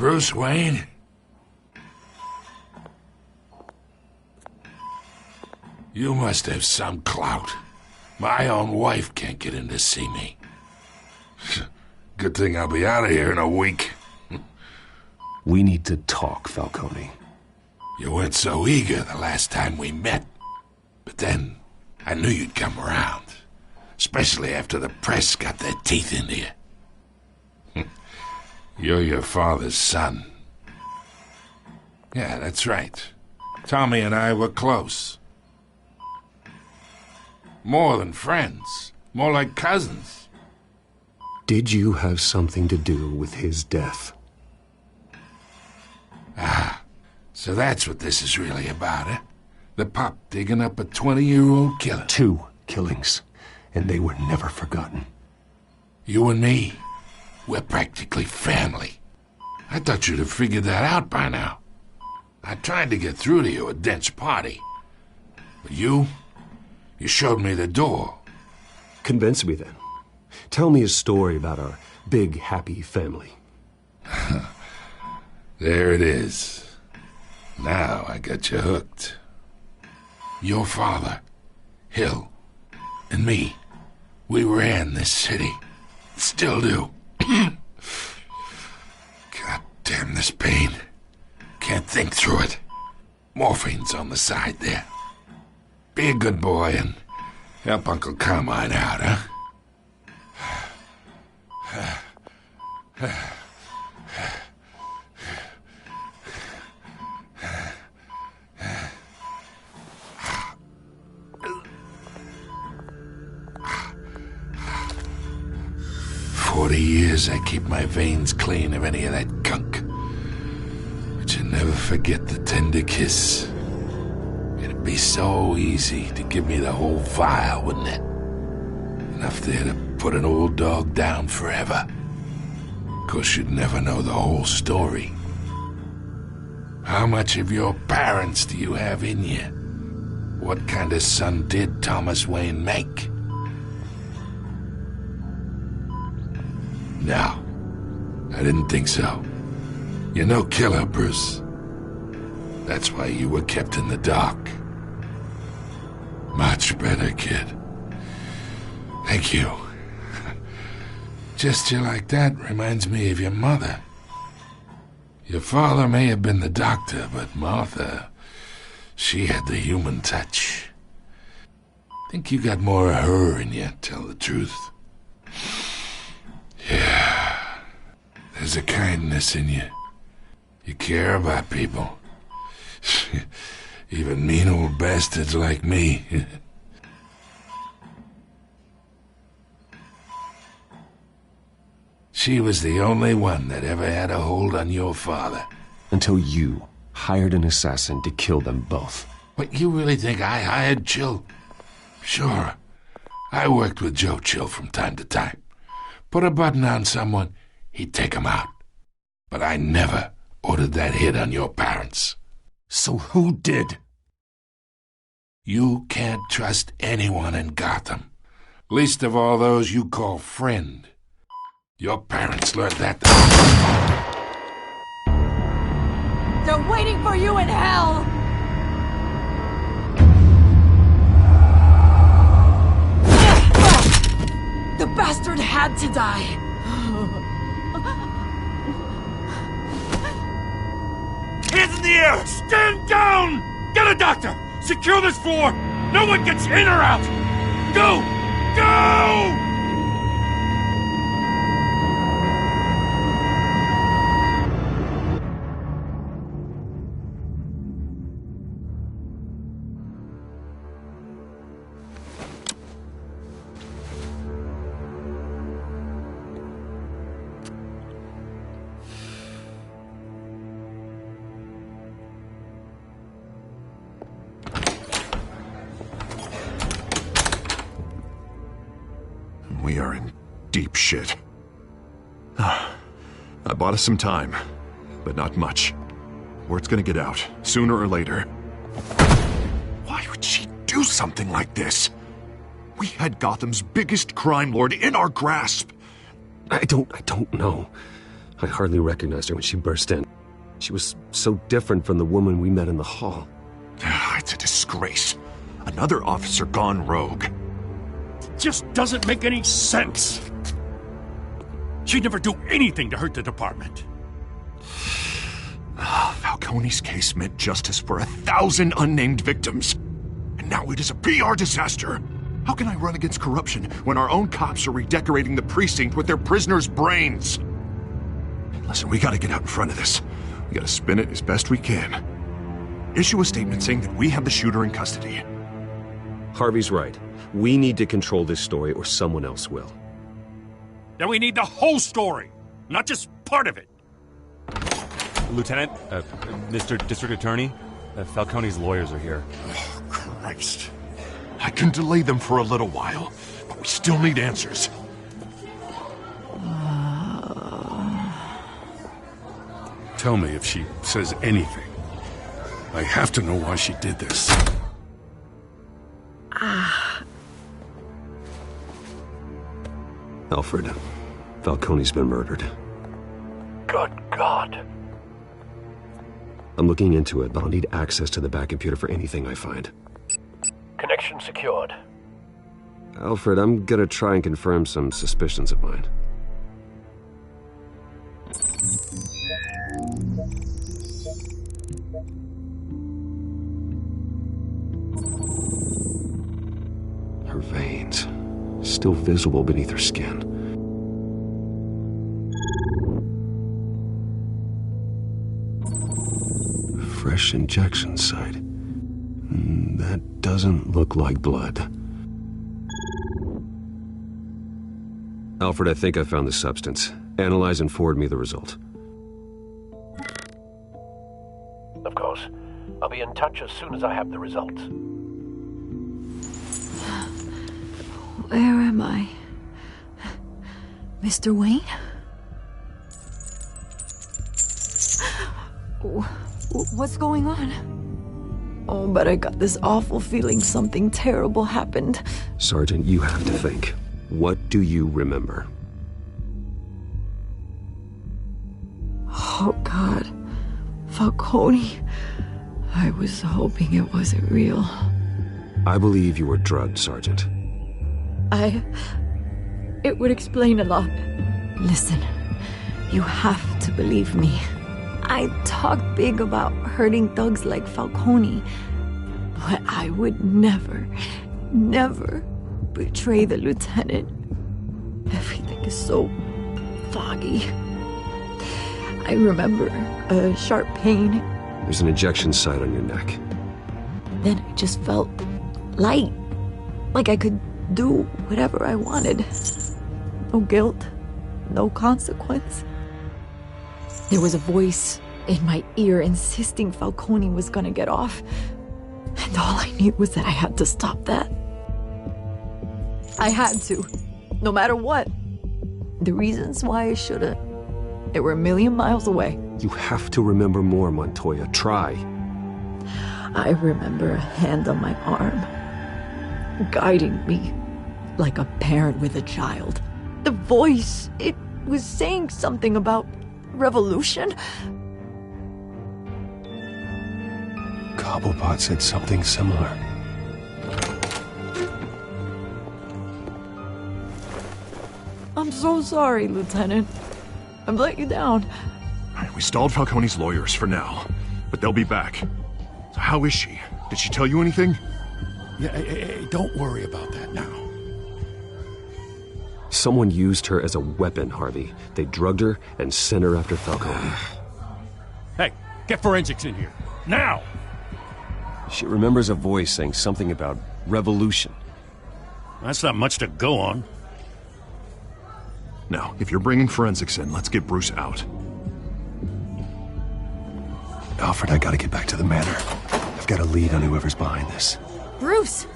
Bruce Wayne? You must have some clout. My own wife can't get in to see me. Good thing I'll be out of here in a week. We need to talk, Falcone. You weren't so eager the last time we met. But then, I knew you'd come around. Especially after the press got their teeth into you. You're your father's son. Yeah, that's right. Tommy and I were close. More than friends. More like cousins. Did you have something to do with his death? Ah, so that's what this is really about, eh? The pup digging up a 20-year-old killer. 2 killings, and they were never forgotten. You and me, we're practically family. I thought you'd have figured that out by now. I tried to get through to you at Dent's party. But you showed me the door. Convince me then. Tell me a story about our big, happy family. There it is. Now I got you hooked. Your father, Hill, and me, we ran this city. Still do. God damn this pain. Can't think through it. Morphine's on the side there. Be a good boy and help Uncle Carmine out, huh? 40 years I keep my veins clean of any of that gunk. But you never forget the tender kiss. It'd be so easy to give me the whole vial, wouldn't it? Enough there to put an old dog down forever. Of course, you'd never know the whole story. How much of your parents do you have in you? What kind of son did Thomas Wayne make? No, I didn't think so. You're no killer, Bruce. That's why you were kept in the dark. Much better, kid. Thank you. Gesture like that reminds me of your mother. Your father may have been the doctor, but Martha, she had the human touch. Think you got more of her in you, tell the truth. Yeah, there's a kindness in you. You care about people. Even mean old bastards like me. She was the only one that ever had a hold on your father. Until you hired an assassin to kill them both. What, you really think I hired Chill? Sure. I worked with Joe Chill from time to time. Put a button on someone, he'd take him out. But I never ordered that hit on your parents. So who did? You can't trust anyone in Gotham. Least of all those you call friend. Your parents learned that. They're waiting for you in hell! The bastard had to die. Hands in the air! Stand down! Get a doctor! Secure this floor! No one gets in or out! Go! Go! We are in deep shit. I bought us some time, but not much. Word's gonna get out, sooner or later. Why would she do something like this? We had Gotham's biggest crime lord in our grasp. I don't know. I hardly recognized her when she burst in. She was so different from the woman we met in the hall. It's a disgrace. Another officer gone rogue. Just doesn't make any sense. She'd never do anything to hurt the department. Falcone's case meant justice for 1,000 unnamed victims. And now it is a PR disaster. How can I run against corruption when our own cops are redecorating the precinct with their prisoners' brains? Listen, we gotta get out in front of this. We gotta spin it as best we can. Issue a statement saying that we have the shooter in custody. Harvey's right. We need to control this story or someone else will. Then we need the whole story, not just part of it. Lieutenant, Mr. District Attorney, Falcone's lawyers are here. Oh, Christ. I can delay them for a little while, but we still need answers. Tell me if she says anything. I have to know why she did this. Alfred, Falcone's been murdered. Good God. I'm looking into it, but I'll need access to the back computer for anything I find. Connection secured. Alfred, I'm gonna try and confirm some suspicions of mine. Her veins, still visible beneath her skin. Fresh injection site. That doesn't look like blood. Alfred, I think I found the substance. Analyze and forward me the result. Of course. I'll be in touch as soon as I have the results. Where am I? Mr. Wayne? What's going on? Oh, but I got this awful feeling something terrible happened. Sergeant, you have to think. What do you remember? Oh, God. Falcone. I was hoping it wasn't real. I believe you were drugged, Sergeant. It would explain a lot. Listen, you have to believe me. I talk big about hurting thugs like Falcone, but I would never betray the lieutenant. Everything is so foggy. I remember a sharp pain. There's an injection site on your neck. Then I just felt light, like I could do whatever I wanted. No guilt, no consequence. There was a voice in my ear insisting Falcone was gonna get off. And all I knew was that I had to stop that. I had to, no matter what. The reasons why I shouldn't, they were a million miles away. You have to remember more, Montoya. Try. I remember a hand on my arm, guiding me like a parent with a child. The voice, it was saying something about revolution. Cobblepot said something similar. I'm so sorry, Lieutenant. I've let you down. We stalled Falcone's lawyers for now, but they'll be back. So how is she? Did she tell you anything? Yeah, hey, don't worry about that now. Someone used her as a weapon, Harvey. They drugged her and sent her after Falcone. Hey, get forensics in here. Now! She remembers a voice saying something about revolution. That's not much to go on. Now, if you're bringing forensics in, let's get Bruce out. Alfred, I gotta get back to the manor. I've got a lead on whoever's behind this. Bruce!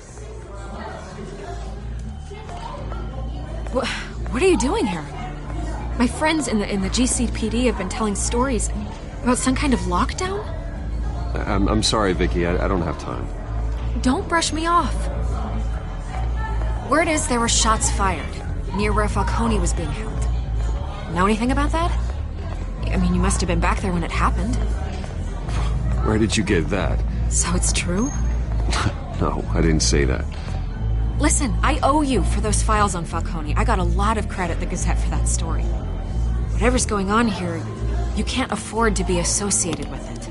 What are you doing here? My friends in the GCPD have been telling stories about some kind of lockdown? I'm sorry, Vicky. I don't have time. Don't brush me off. Word is there were shots fired near where Falcone was being held. Know anything about that? I mean, you must have been back there when it happened. Where did you get that? So it's true? No, I didn't say that. Listen, I owe you for those files on Falcone. I got a lot of credit at the Gazette for that story. Whatever's going on here, you can't afford to be associated with it.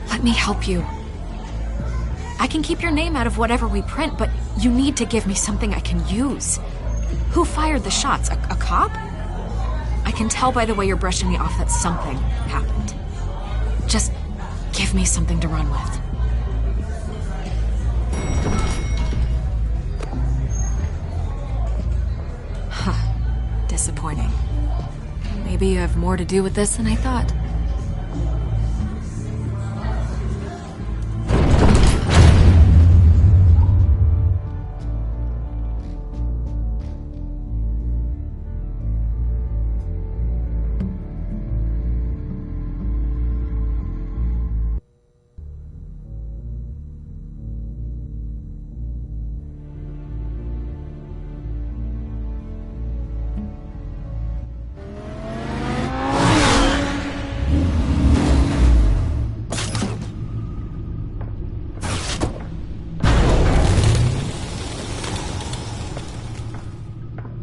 Let me help you. I can keep your name out of whatever we print, but you need to give me something I can use. Who fired the shots? A cop? I can tell by the way you're brushing me off that something happened. Just give me something to run with. Huh. Disappointing. Maybe you have more to do with this than I thought.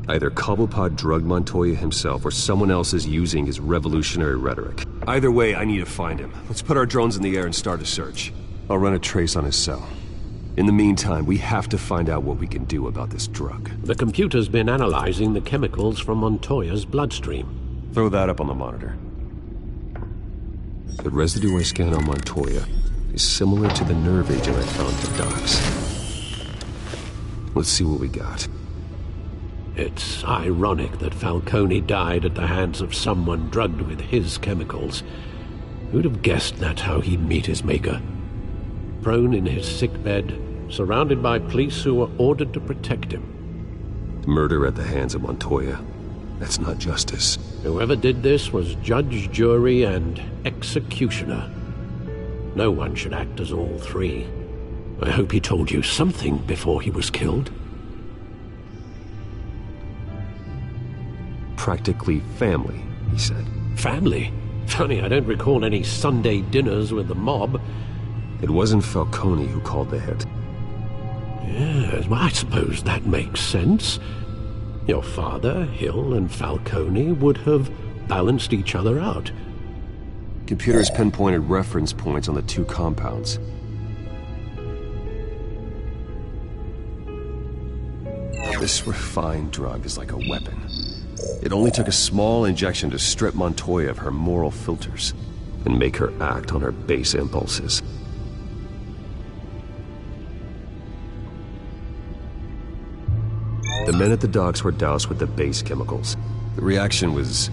Either Cobblepot drugged Montoya himself or someone else is using his revolutionary rhetoric. Either way, I need to find him. Let's put our drones in the air and start a search. I'll run a trace on his cell. In the meantime, we have to find out what we can do about this drug. The computer's been analyzing the chemicals from Montoya's bloodstream. Throw that up on the monitor. The residue I scanned on Montoya is similar to the nerve agent I found at the docks. Let's see what we got. It's ironic that Falcone died at the hands of someone drugged with his chemicals. Who'd have guessed that's how he'd meet his maker? Prone in his sickbed, surrounded by police who were ordered to protect him. Murder at the hands of Montoya. That's not justice. Whoever did this was judge, jury, and executioner. No one should act as all three. I hope he told you something before he was killed. Practically family, he said. Family? Funny, I don't recall any Sunday dinners with the mob. It wasn't Falcone who called the hit. Yes, well, I suppose that makes sense. Your father, Hill, and Falcone would have balanced each other out. Computers pinpointed reference points on the two compounds. This refined drug is like a weapon. It only took a small injection to strip Montoya of her moral filters and make her act on her base impulses. The men at the docks were doused with the base chemicals. The reaction was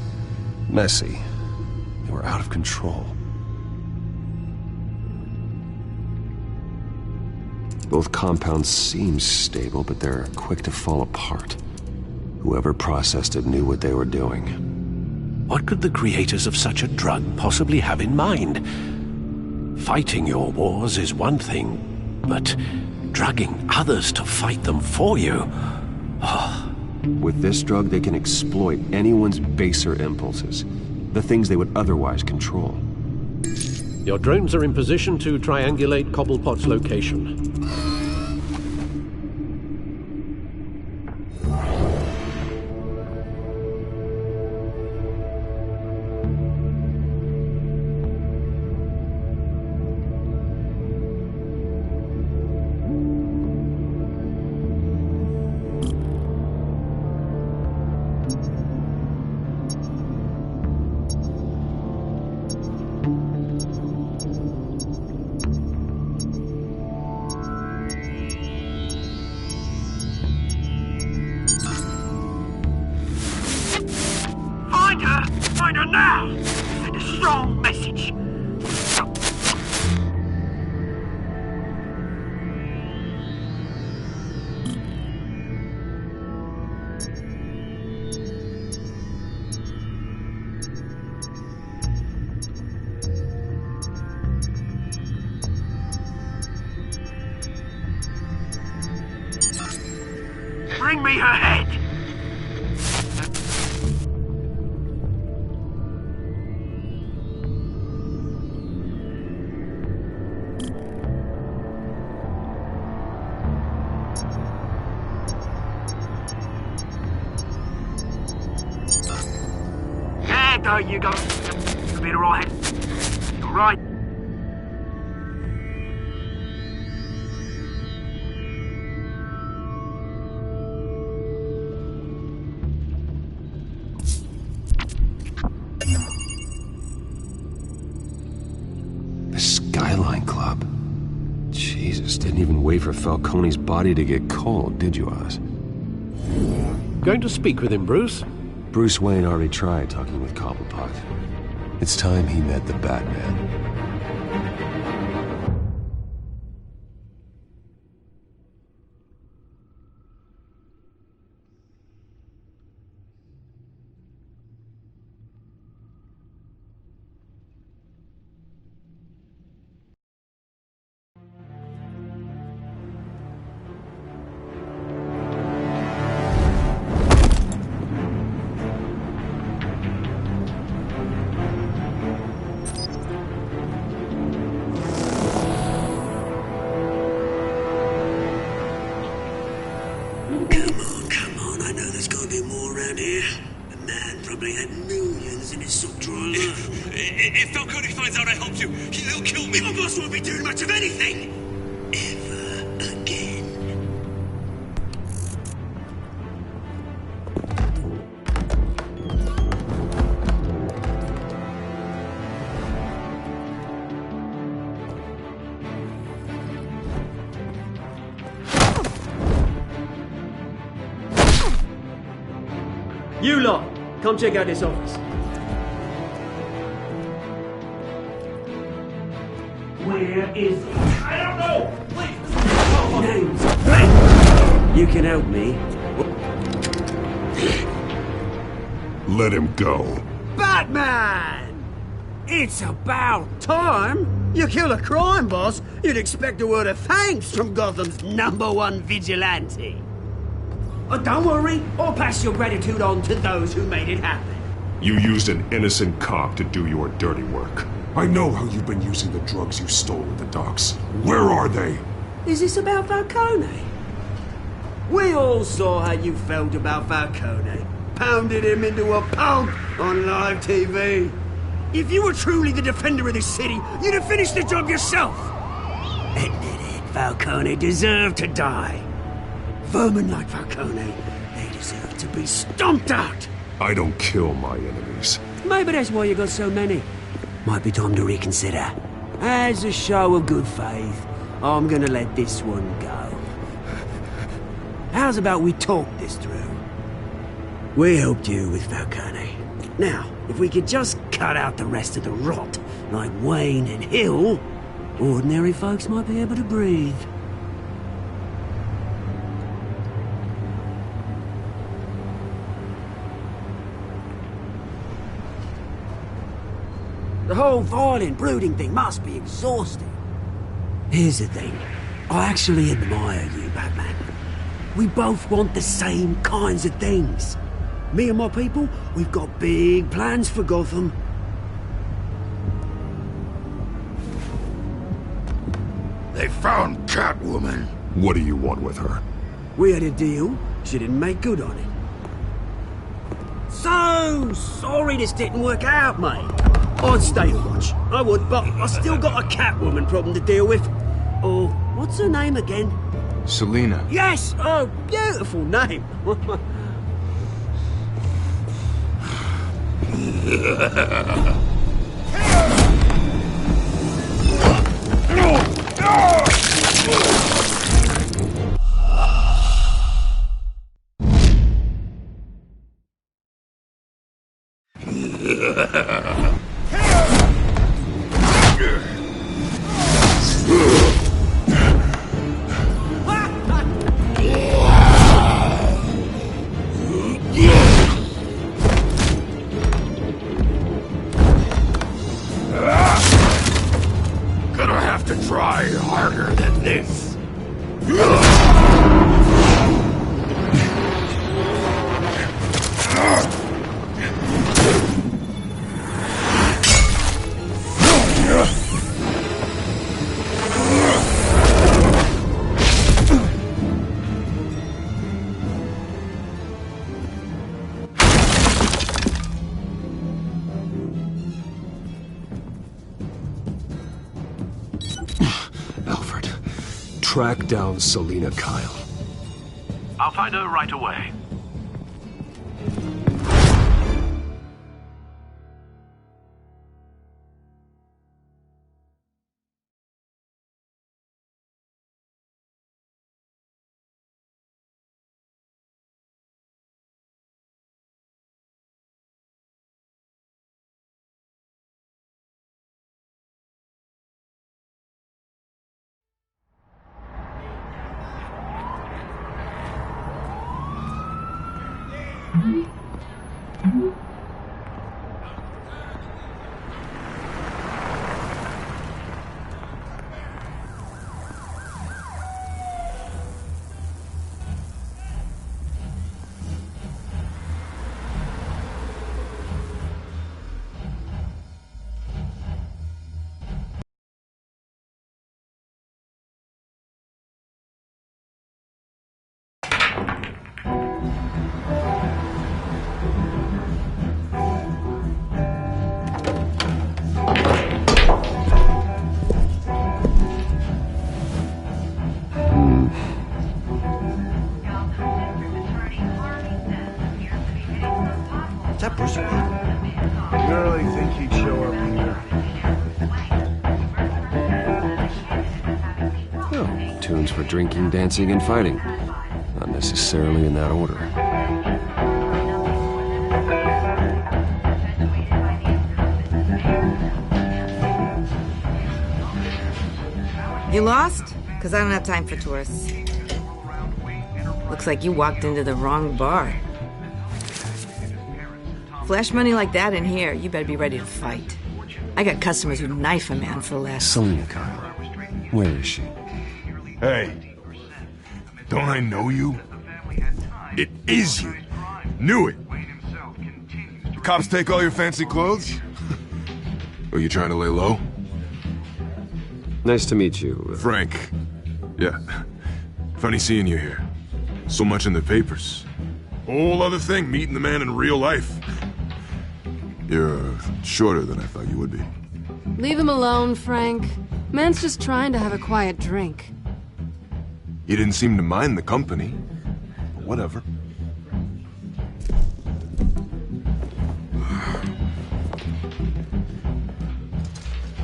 messy. They were out of control. Both compounds seem stable, but they're quick to fall apart. Whoever processed it knew what they were doing. What could the creators of such a drug possibly have in mind? Fighting your wars is one thing, but drugging others to fight them for you? Oh. With this drug, they can exploit anyone's baser impulses, the things they would otherwise control. Your drones are in position to triangulate Cobblepot's location. Find her now! Send a strong message! Bring me her head! No, you go. You'll be alright. Alright. The Skyline Club. Jesus, didn't even wait for Falcone's body to get cold, did you, Oz? Going to speak with him, Bruce? Bruce Wayne already tried talking with Cobblepot. It's time he met the Batman. If Falcone finds out I helped you, he'll kill me. My boss won't be doing much of anything. Ever again. You lot, come check out this office. Where is he? I don't know. Please. Names. You can help me. Let him go. Batman! It's about time. You kill a crime boss, you'd expect a word of thanks from Gotham's #1 vigilante. Oh, don't worry, I'll pass your gratitude on to those who made it happen. You used an innocent cop to do your dirty work. I know how you've been using the drugs you stole at the docks. Where are they? Is this about Falcone? We all saw how you felt about Falcone. Pounded him into a pulp on live TV. If you were truly the defender of this city, you'd have finished the job yourself. Admit it, Falcone deserved to die. Vermin like Falcone, they deserve to be stomped out. I don't kill my enemies. Maybe that's why you got so many. Might be time to reconsider. As a show of good faith, I'm gonna let this one go. How's about we talk this through? We helped you with Falcone. Now, if we could just cut out the rest of the rot, like Wayne and Hill, ordinary folks might be able to breathe. The whole violent, brooding thing must be exhausting. Here's the thing. I actually admire you, Batman. We both want the same kinds of things. Me and my people, we've got big plans for Gotham. They found Catwoman. What do you want with her? We had a deal. She didn't make good on it. So sorry this didn't work out, mate. I'd stay to watch. I would, but I still got a Catwoman problem to deal with. Oh, what's her name again? Selina. Yes! Oh, beautiful name. Gonna have to try harder than this. track down Selina Kyle. I'll find her right away. Is that Bruce Wayne? You really think he'd show up here? Oh, tunes for drinking, dancing, and fighting. Not necessarily in that order. You lost? Because I don't have time for tourists. Looks like you walked into the wrong bar. Flash money like that in here, you better be ready to fight. I got customers who'd knife a man for less. Selina Kyle. Where is she? Hey, don't I know you? It is you. Knew it. The cops take all your fancy clothes? Are you trying to lay low? Nice to meet you. Frank. Yeah. Funny seeing you here. So much in the papers. Whole other thing, meeting the man in real life. You're shorter than I thought you would be. Leave him alone, Frank. Man's just trying to have a quiet drink. You didn't seem to mind the company. But whatever.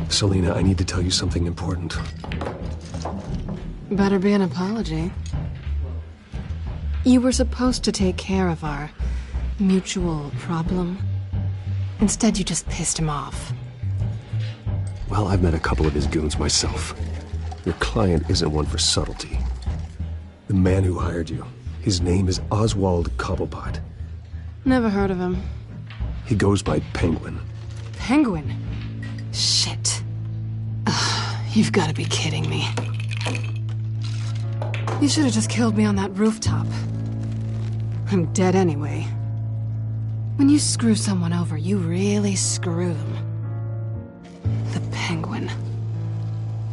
Selina, I need to tell you something important. Better be an apology. You were supposed to take care of our mutual problem. Instead, you just pissed him off. Well, I've met a couple of his goons myself. Your client isn't one for subtlety. The man who hired you, his name is Oswald Cobblepot. Never heard of him. He goes by Penguin. Penguin? Shit. Ugh, you've got to be kidding me. You should have just killed me on that rooftop. I'm dead anyway. When you screw someone over, you really screw them. The Penguin.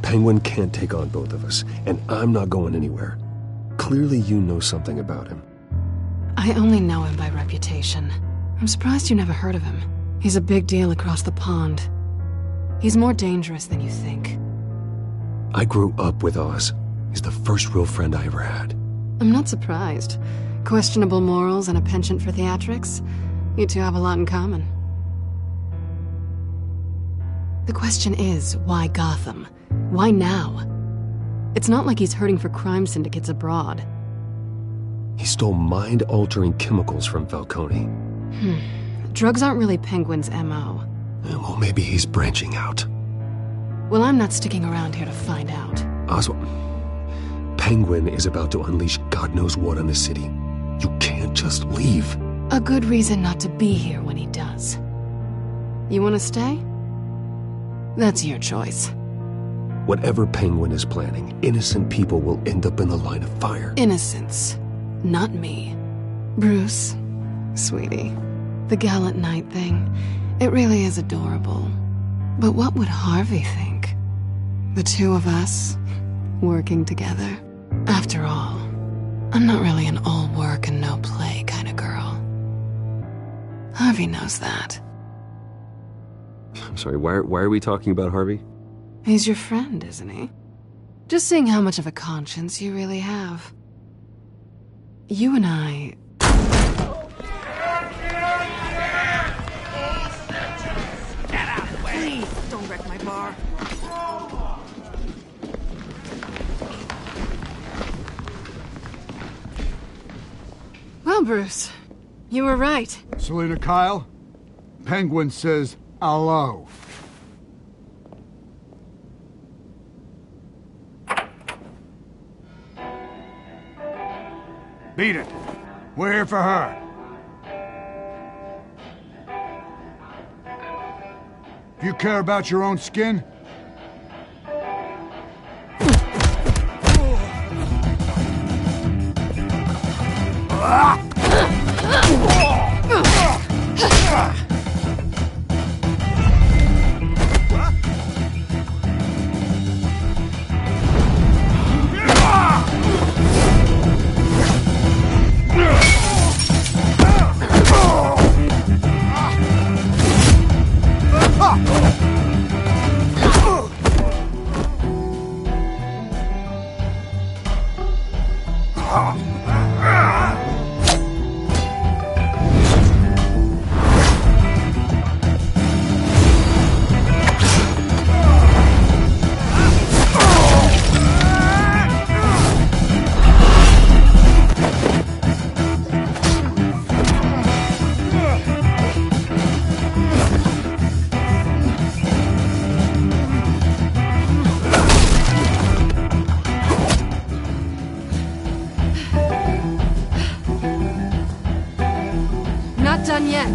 Penguin can't take on both of us, and I'm not going anywhere. Clearly you know something about him. I only know him by reputation. I'm surprised you never heard of him. He's a big deal across the pond. He's more dangerous than you think. I grew up with Oz. He's the first real friend I ever had. I'm not surprised. Questionable morals and a penchant for theatrics. You two have a lot in common. The question is, why Gotham? Why now? It's not like he's hurting for crime syndicates abroad. He stole mind-altering chemicals from Falcone. Drugs aren't really Penguin's M.O. Well, maybe he's branching out. Well, I'm not sticking around here to find out. Oswald, Penguin is about to unleash God knows what on the city. You can't just leave. A good reason not to be here when he does. You want to stay? That's your choice. Whatever Penguin is planning, innocent people will end up in the line of fire. Innocence. Not me. Bruce, sweetie, the gallant knight thing, it really is adorable. But what would Harvey think? The two of us, working together. After all, I'm not really an all work and no play kind of girl. Harvey knows that. I'm sorry, why are we talking about Harvey? He's your friend, isn't he? Just seeing how much of a conscience you really have. You and I... Get out of the way! Please, don't wreck my bar. Well, Bruce, you were right. Selena Kyle, Penguin says hello. Beat it. We're here for her. If you care about your own skin, Not done yet.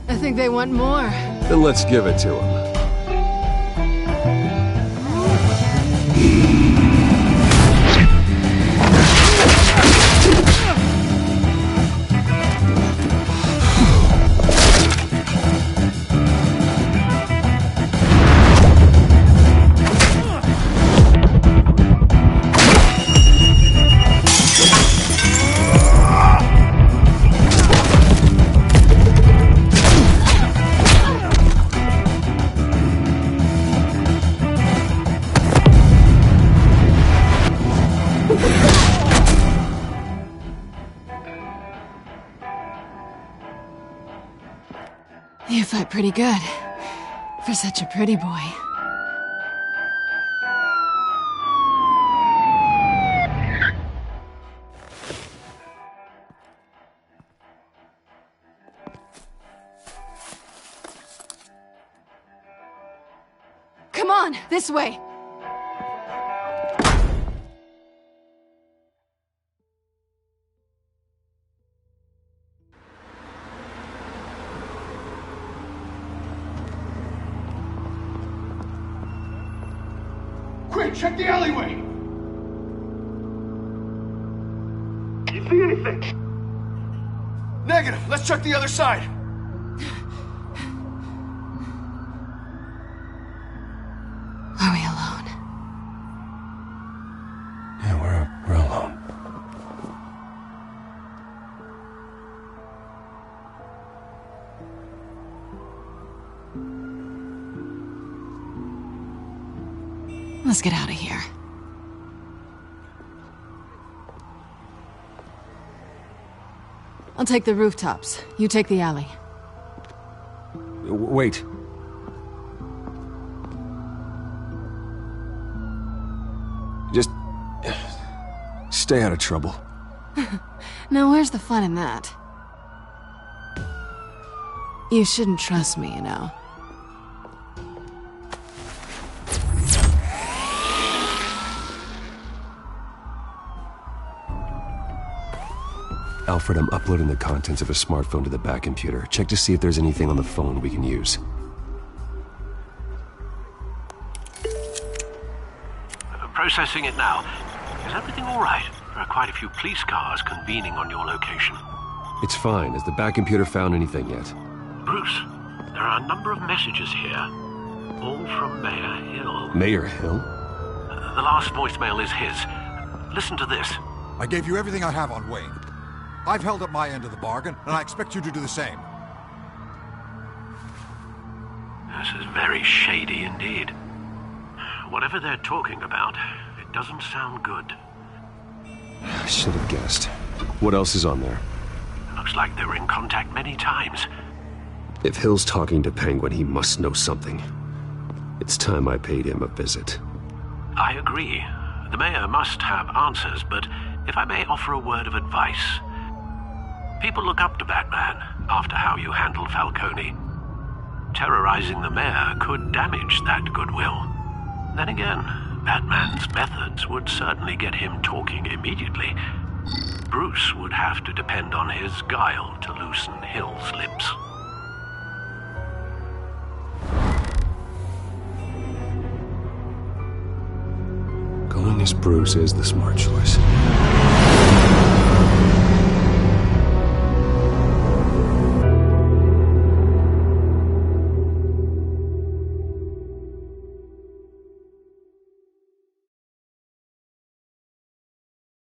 I think they want more. Then let's give it to them. You fight pretty good. For such a pretty boy. Come on, this way! quick, check the alleyway! You see anything? Negative. Let's check the other side. Are we alone? Yeah, we're alone. Let's get out of here. I'll take the rooftops. You take the alley. Wait. Just stay out of trouble. Now, where's the fun in that? You shouldn't trust me, you know. Alfred, I'm uploading the contents of a smartphone to the back computer. Check to see if there's anything on the phone we can use. Processing it now. Is everything all right? There are quite a few police cars convening on your location. It's fine. Has the back computer found anything yet? Bruce, there are a number of messages here. All from Mayor Hill. Mayor Hill? The last voicemail is his. Listen to this. I gave you everything I have on Wayne. I've held up my end of the bargain, and I expect you to do the same. This is very shady indeed. Whatever they're talking about, it doesn't sound good. I should have guessed. What else is on there? Looks like they were in contact many times. If Hill's talking to Penguin, he must know something. It's time I paid him a visit. I agree. The mayor must have answers, but if I may offer a word of advice. People look up to Batman after how you handled Falcone. Terrorizing the mayor could damage that goodwill. Then again, Batman's methods would certainly get him talking immediately. Bruce would have to depend on his guile to loosen Hill's lips. Going as Bruce is the smart choice.